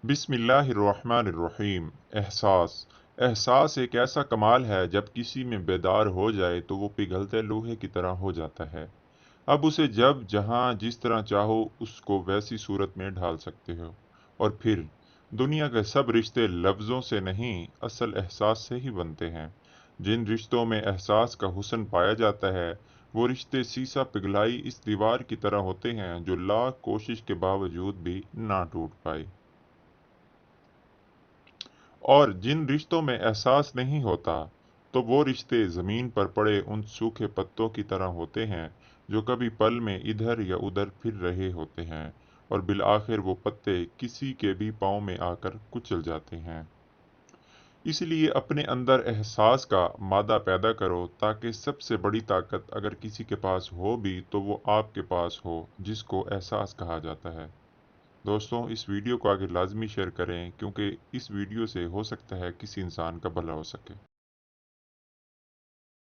बिस्मिल्लाहिर्रहमानिर्रहीम। एहसास एक ऐसा कमाल है, जब किसी में बेदार हो जाए तो वो पिघलते लोहे की तरह हो जाता है। अब उसे जब जहाँ जिस तरह चाहो उसको वैसी सूरत में ढाल सकते हो। और फिर दुनिया के सब रिश्ते लफ्ज़ों से नहीं, असल एहसास से ही बनते हैं। जिन रिश्तों में एहसास का हुस्न पाया जाता है, वो रिश्ते सीसा पिघलाई इस दीवार की तरह होते हैं जो लाख कोशिश के बावजूद भी ना टूट पाए। और जिन रिश्तों में एहसास नहीं होता, तो वो रिश्ते ज़मीन पर पड़े उन सूखे पत्तों की तरह होते हैं जो कभी पल में इधर या उधर फिर रहे होते हैं, और बिलआखिर वो पत्ते किसी के भी पाँव में आकर कुचल जाते हैं। इसलिए अपने अंदर एहसास का मादा पैदा करो, ताकि सबसे बड़ी ताकत अगर किसी के पास हो भी तो वो आपके पास हो, जिसको एहसास कहा जाता है। दोस्तों, इस वीडियो को आगे लाजमी शेयर करें, क्योंकि इस वीडियो से हो सकता है किसी इंसान का भला हो सके।